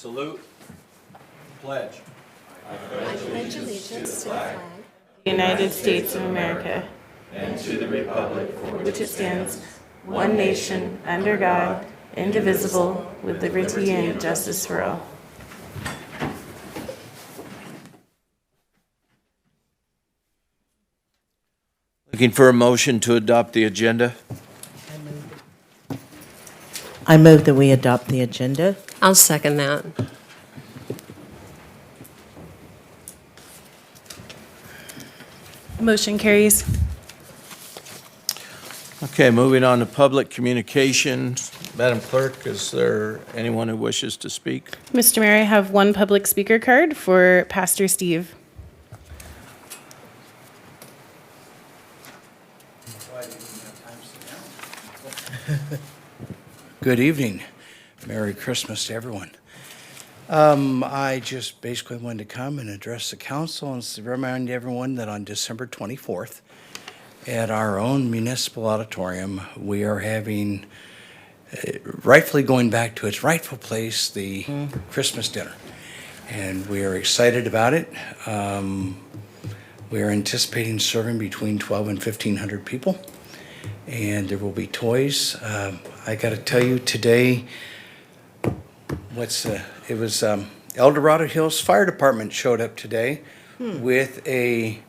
Salute. Pledge. Pledge allegiance to the flag United States of America, And to the republic for which it stands, one nation, under God, indivisible, with liberty and justice for all. Looking for a motion to adopt the agenda? I move that we adopt the agenda. I'll second that. Motion carries. Okay, moving on to public communications. Madam Clerk, is there anyone who wishes to speak? Mr. Mayor, I have one public speaker card for Pastor Steve. Good evening. Merry Christmas to everyone. I just basically wanted to come and address the council and remind everyone that on December 24th, at our own municipal auditorium, we are having, rightfully going back to its rightful place, the Christmas dinner. And we are excited about it. We are anticipating serving between 12 and 1,500 people. And there will be toys. I got to tell you today, it was El Dorado Hills Fire Department showed up today with a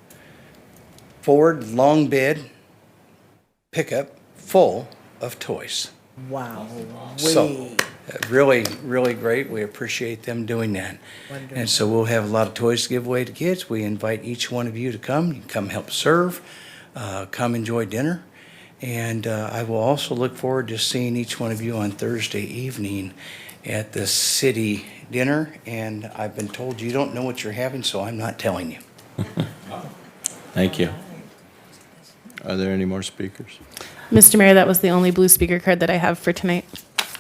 Ford long bed pickup full of toys. Wow. So really, really great. We appreciate them doing that. Wonderful. And so we'll have a lot of toys to give away to kids. We invite each one of you to come. You can come help serve, come enjoy dinner. And I will also look forward to seeing each one of you on Thursday evening at the city dinner. And I've been told you don't know what you're having, so I'm not telling you. Thank you. Are there any more speakers? Mr. Mayor, that was the only blue speaker card that I have for tonight.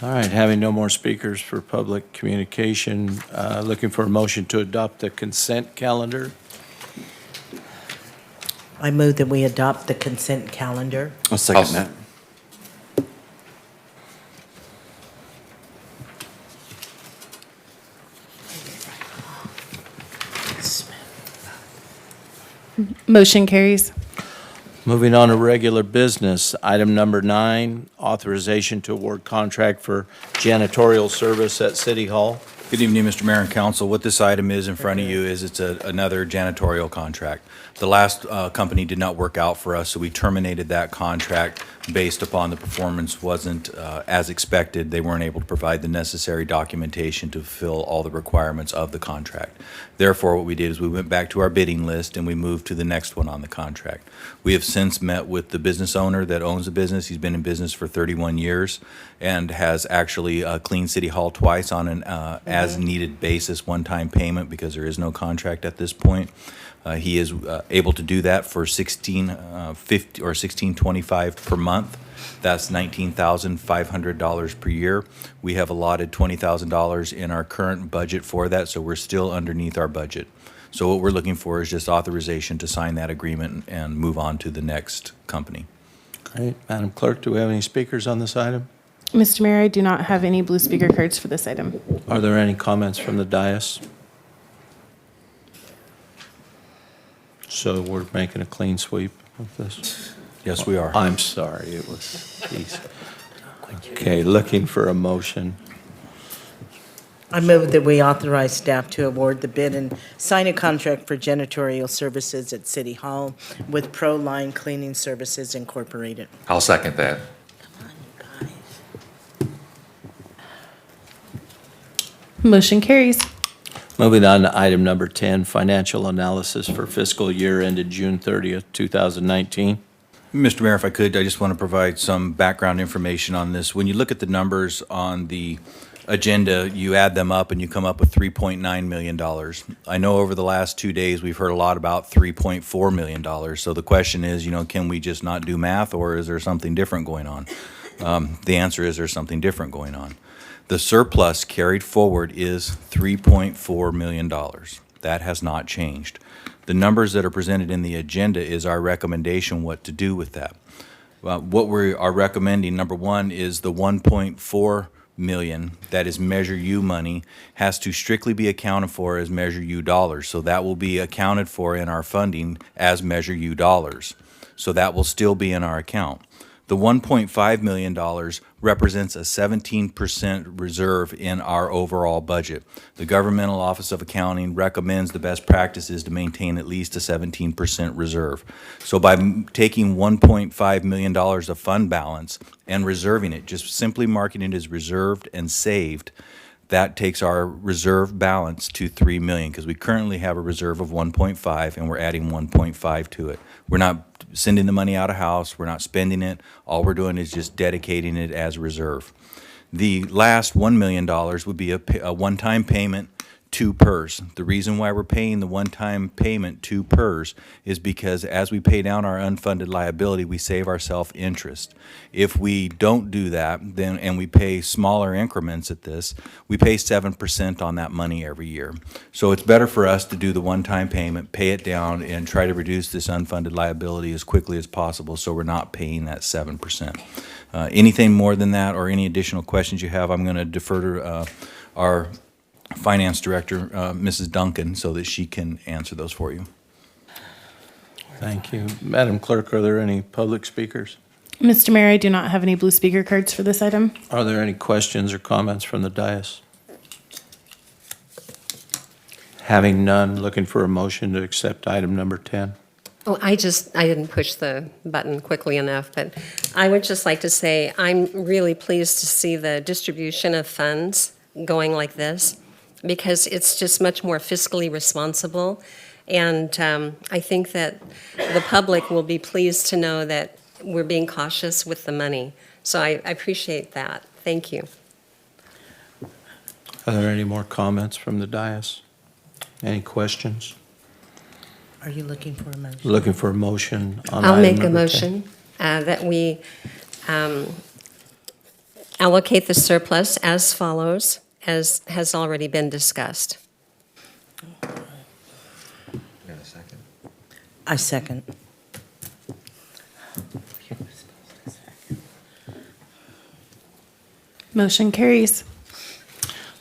All right, having no more speakers for public communication, looking for a motion to adopt the consent calendar. I move that we adopt the consent calendar. I'll second that. Motion carries. Moving on to regular business, item number 9, authorization to award contract for janitorial service at City Hall. Good evening, Mr. Mayor and Council. What this item is in front of you is it's another janitorial contract. The last company did not work out for us, so we terminated that contract based upon the performance wasn't as expected. They weren't able to provide the necessary documentation to fulfill all the requirements of the contract. Therefore, what we did is we went back to our bidding list and we moved to the next one on the contract. We have since met with the business owner that owns the business. He's been in business for 31 years and has actually cleaned City Hall twice on an as-needed basis, one-time payment, because there is no contract at this point. He is able to do that for $16.50 or $16.25 per month. That's $19,500 per year. We have allotted $20,000 in our current budget for that, so we're still underneath our budget. So what we're looking for is just authorization to sign that agreement and move on to the next company. All right, Madam Clerk, do we have any speakers on this item? Mr. Mayor, I do not have any blue speaker cards for this item. Are there any comments from the dais? So we're making a clean sweep of this? Yes, we are. I'm sorry, it was easy. Okay, looking for a motion. I move that we authorize staff to award the bid and sign a contract for janitorial services at City Hall with Pro Line Cleaning Services Incorporated. I'll second that. Motion carries. Moving on to item number 10, financial analysis for fiscal year ended June 30th, 2019. Mr. Mayor, if I could, I just want to provide some background information on this. When you look at the numbers on the agenda, you add them up and you come up with $3.9 million. I know over the last 2 days, we've heard a lot about $3.4 million. So the question is, can we just not do math, or is there something different going on? The answer is there's something different going on. The surplus carried forward is $3.4 million. That has not changed. The numbers that are presented in the agenda is our recommendation what to do with that. What we are recommending, number one, is the $1.4 million, that is Measure U money, has to strictly be accounted for as Measure U dollars. So that will be accounted for in our funding as Measure U dollars. So that will still be in our account. The $1.5 million represents a 17% reserve in our overall budget. The Governmental Office of Accounting recommends the best practice is to maintain at least a 17% reserve. So by taking $1.5 million of fund balance and reserving it, just simply marking it as reserved and saved, that takes our reserve balance to $3 million, because we currently have a reserve of 1.5 and we're adding 1.5 to it. We're not sending the money out of house, we're not spending it. All we're doing is just dedicating it as reserve. The last $1 million would be a one-time payment to PERS. The reason why we're paying the one-time payment to PERS is because as we pay down our unfunded liability, we save ourselves interest. If we don't do that, then and we pay smaller increments at this, we pay 7% on that money every year. So it's better for us to do the one-time payment, pay it down, and try to reduce this unfunded liability as quickly as possible so we're not paying that 7%. Anything more than that or any additional questions you have, I'm going to defer to our Finance Director, Mrs. Duncan, so that she can answer those for you. Thank you. Madam Clerk, are there any public speakers? Mr. Mayor, I do not have any blue speaker cards for this item. Are there any questions or comments from the dais? Having none, looking for a motion to accept item number 10. Oh, I didn't push the button quickly enough, but I would just like to say I'm really pleased to see the distribution of funds going like this, because it's just much more fiscally responsible. And I think that the public will be pleased to know that we're being cautious with the money. So I appreciate that. Thank you. Are there any more comments from the dais? Any questions? Are you looking for a motion? Looking for a motion on I'll item make a number 10. motion that we allocate the surplus as follows, as has already been discussed. I second. Motion carries.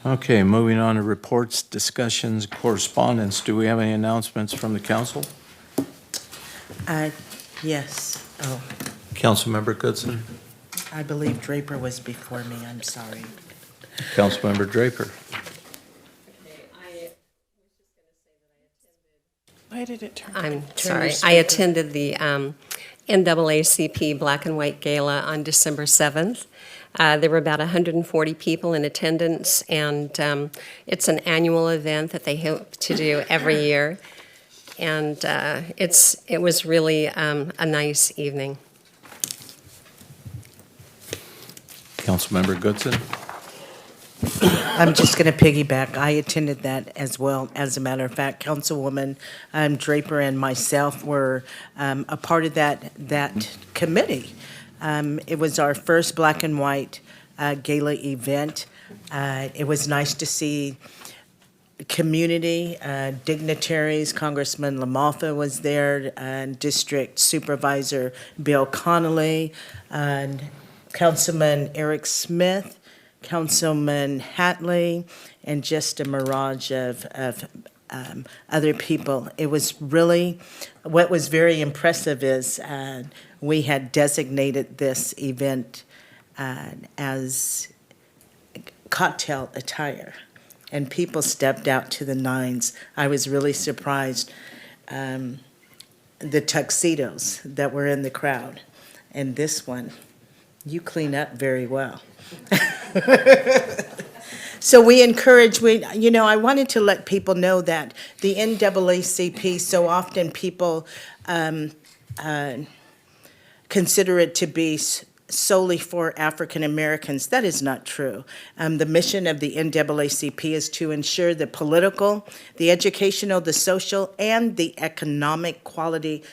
Okay, moving on to reports, discussions, correspondence. Do we have any announcements from the council? Yes. Oh, Councilmember Goodson? I believe Draper was before me. I'm sorry. Councilmember Draper? Why did it turn? I'm your sorry. I speaker. attended the NAACP Black and White Gala on December 7th. There were about 140 people in attendance, and it's an annual event that they hope to do every year. And it was really a nice evening. Councilmember Goodson? I'm just going to piggyback. I attended that as well. As a matter of fact, Councilwoman Draper and myself were a part of that committee. It was our first black and white gala event. It was nice to see community dignitaries. Congressman LaMalfa was there, District Supervisor Bill Connolly, Councilman Eric Smith, Councilman Hatley, and just a mirage of other people. It was really, what was very impressive is we had designated this event as cocktail attire, and people stepped out to the nines. I was really surprised, the tuxedos that were in the crowd. And this one, you clean up very well. So we encourage, I wanted to let people know that the NAACP, so often people consider it to be solely for African Americans. That is not true. The mission of the NAACP is to ensure the political, the educational, the social, and the economic quality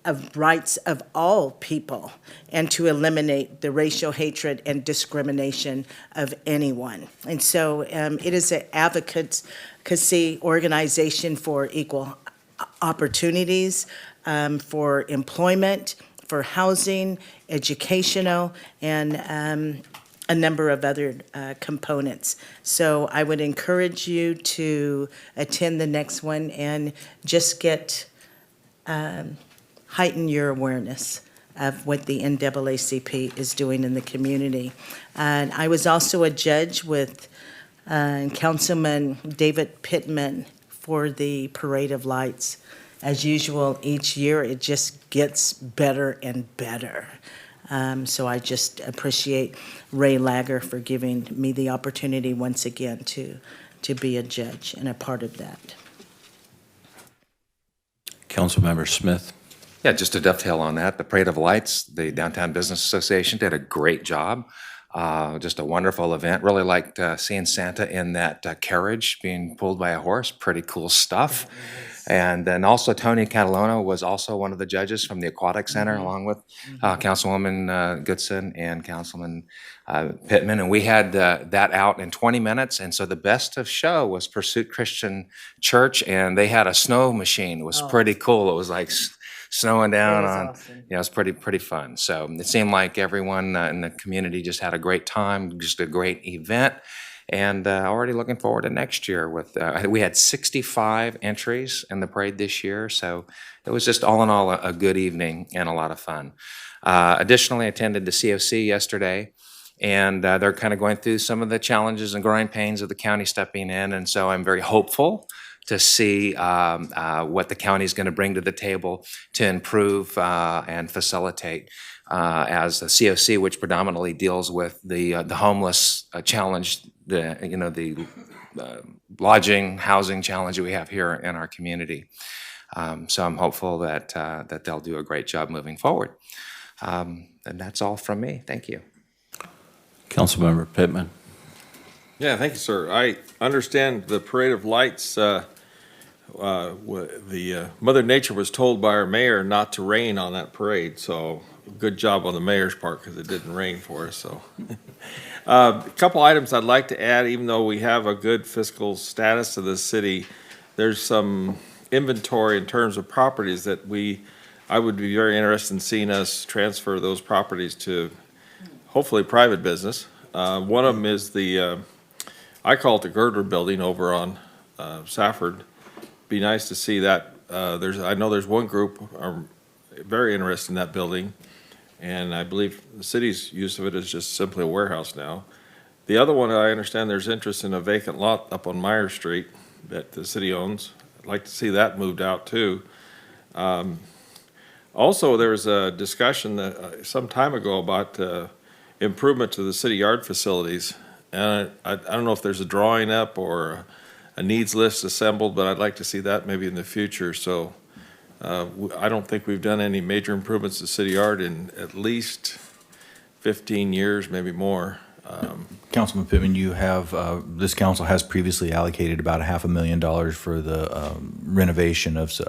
of rights of all people, and to eliminate the racial hatred and discrimination of anyone. And so it is an advocacy organization for equal opportunities, for employment, for housing, educational, and a number of other components. So I would encourage you to attend the next one and just heighten your awareness of what the NAACP is doing in the community. And I was also a judge with Councilman David Pittman for the Parade of Lights. As usual, each year it just gets better and better. So I just appreciate Ray Lager for giving me the opportunity once again to be a judge and a part of that. Councilmember Smith. Yeah, just to dovetail on that, the Parade of Lights, the Downtown Business Association did a great job. Just a wonderful event. Really liked seeing Santa in that carriage being pulled by a horse. Pretty cool stuff. And then also Tony Catalano was also one of the judges from the Aquatic Center, along with Councilwoman Goodson and Councilman Pittman. And we had that out in 20 minutes. And so the best of show was Pursuit Christian Church, and they had a snow machine. It was pretty cool. It was like snowing down on, Awesome. it was pretty fun. So it seemed like everyone in the community just had a great time, just a great event. And already looking forward to next year. We had 65 entries in the parade this year, so it was just all in all a good evening and a lot of fun. Additionally, I attended the COC yesterday, and they're kind of going through some of the challenges and growing pains of the county stepping in, and so I'm very hopeful to see what the county is going to bring to the table to improve and facilitate as the COC, which predominantly deals with the homeless challenge, the lodging, housing challenge that we have here in our community. So I'm hopeful that that they'll do a great job moving forward. And that's all from me. Thank you. Councilmember Pittman. Yeah, thank you, sir. I understand the Parade of Lights, the Mother Nature was told by our mayor not to rain on that parade, so good job on the mayor's part because it didn't rain for us, so. A couple items I'd like to add, even though we have a good fiscal status of the city, there's some inventory in terms of properties that I would be very interested in seeing us transfer those properties to hopefully private business. One of them is I call it the Girdler Building over on Safford. Be nice to see that. I know there's one group are very interested in that building, and I believe the city's use of it is just simply a warehouse now. The other one, I understand there's interest in a vacant lot up on Myers Street that the city owns. I'd like to see that moved out too. Also, there was a discussion that some time ago about improvement to the city yard facilities. And I don't know if there's a drawing up or a needs list assembled, but I'd like to see that maybe in the future. So I don't think we've done any major improvements to the city yard in at least 15 years, maybe more. Councilman Pittman, you have, this council has previously allocated about $500,000 for the renovation of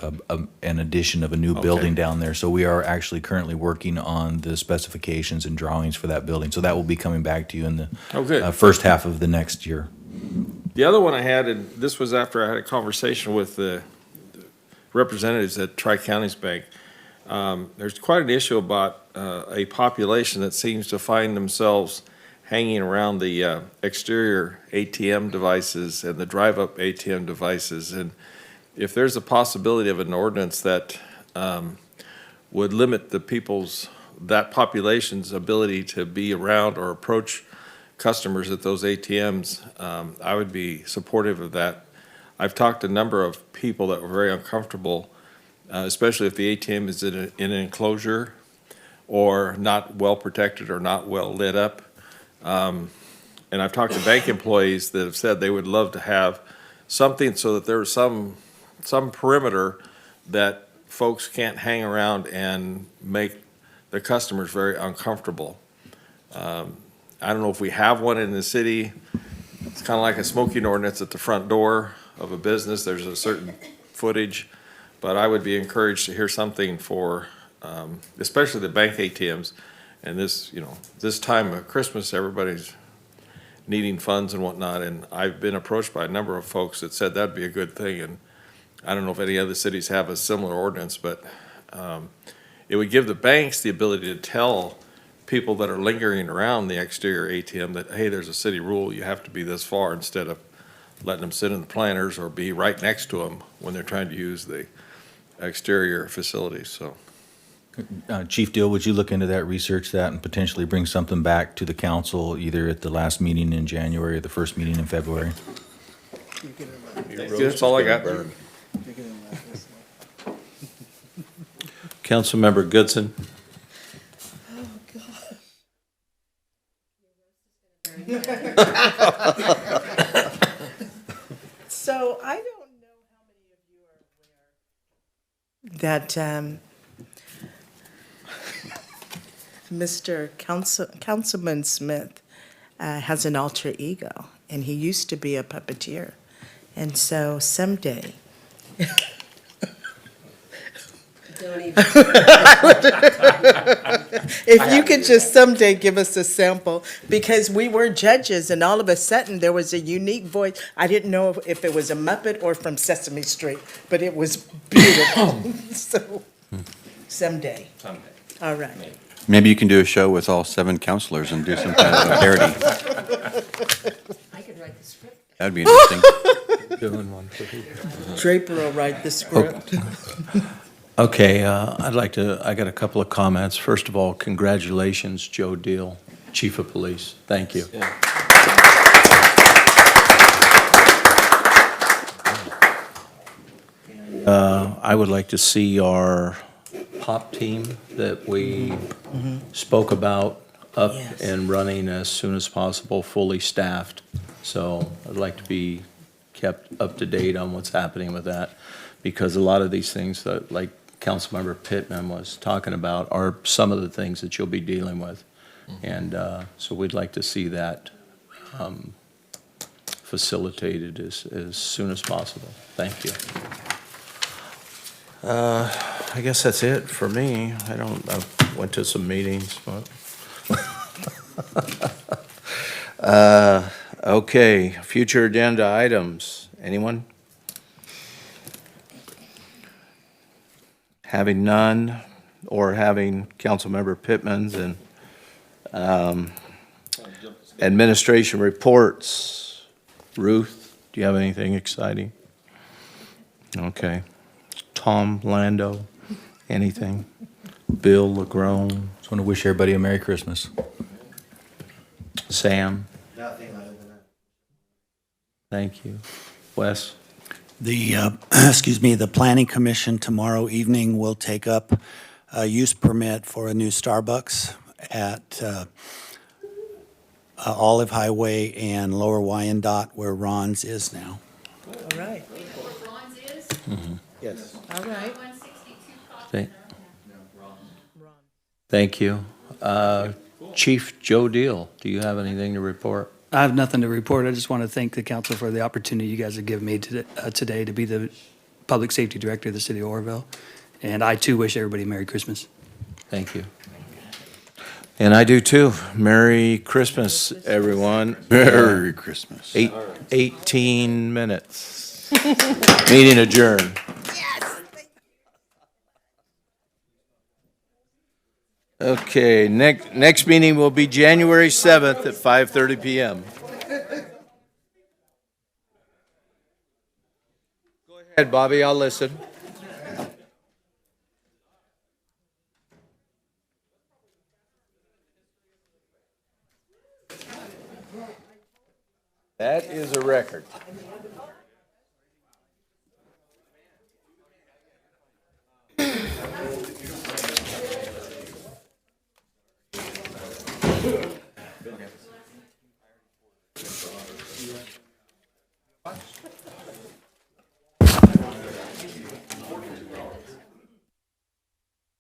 an addition of a new building down there. So we are actually currently working on the specifications and drawings for that building. So that will be coming back to you in the first half of the next year. The other one I had, and this was after I had a conversation with the representatives at Tri-Counties Bank. There's quite an issue about a population that seems to find themselves hanging around the exterior ATM devices and the drive-up ATM devices. And if there's a possibility of an ordinance that would limit that population's ability to be around or approach customers at those ATMs, I would be supportive of that. I've talked to a number of people that were very uncomfortable, especially if the ATM is in an enclosure or not well protected or not well lit up. And I've talked to bank employees that have said they would love to have something so that there's some perimeter that folks can't hang around and make the customers very uncomfortable. I don't know if we have one in the city. It's kind of like a smoking ordinance at the front door of a business. There's a certain footage, but I would be encouraged to hear something for, especially the bank ATMs. And this time of Christmas, everybody's needing funds and whatnot. And I've been approached by a number of folks that said that'd be a good thing. And I don't know if any other cities have a similar ordinance, but it would give the banks the ability to tell people that are lingering around the exterior ATM that, hey, there's a city rule, you have to be this far, instead of letting them sit in the planters or be right next to them when they're trying to use the exterior facilities, so. Chief Deal, would you look into that, research that, and potentially bring something back to the council either at the last meeting in January or the first meeting in February? That's all I got. Councilmember Goodson? So I don't know how many of you are aware that Mr. Councilman Smith has an alter ego, and he used to be a puppeteer. And so someday, Don't even. if you could just someday give us a sample, because we were judges, and all of a sudden, there was a unique voice. I didn't know if it was a Muppet or from Sesame Street, but it was beautiful. So, someday. Someday. All right. Maybe you can do a show with all 7 counselors and do some kind of a parody. I could write the script. That'd be interesting. Draper will write the script. Okay, I got a couple of comments. First of all, congratulations, Joe Deal, Chief of Police. Thank you. I would like to see our POP team that we spoke about up Yes. and running as soon as possible, fully staffed. So I'd like to be kept up to date on what's happening with that, because a lot of these things that, like Councilmember Pittman was talking about, are some of the things that you'll be dealing with. And so we'd like to see that facilitated as soon as possible. Thank you. I guess that's it for me. I went to some meetings, but. Okay, future agenda items. Anyone? Having none, or having Councilmember Pittman's and administration reports. Ruth, do you have anything exciting? Okay. Tom Lando, anything? Bill LaGrone? Just want to wish everybody a Merry Christmas. Sam? Nothing other than that. Thank you. Wes? The, excuse me, the Planning Commission tomorrow evening will take up a use permit for a new Starbucks at Olive Highway and Lower Wyandotte, where Ron's is now. All right. Ron's is Yes. All right. 162 Coffee. Thank you. Chief Joe Deal, do you have anything to report? I have nothing to report. I just want to thank the council for the opportunity you guys have given me today to be the Public Safety Director of the City of Oroville. And I, too, wish everybody a Merry Christmas. Thank you. And I do too. Merry Christmas, everyone. Merry Christmas. 18 minutes. Meeting adjourned. Okay, next meeting will be January 7th at 5:30 PM. Go ahead, Bobby, I'll listen. That is a record.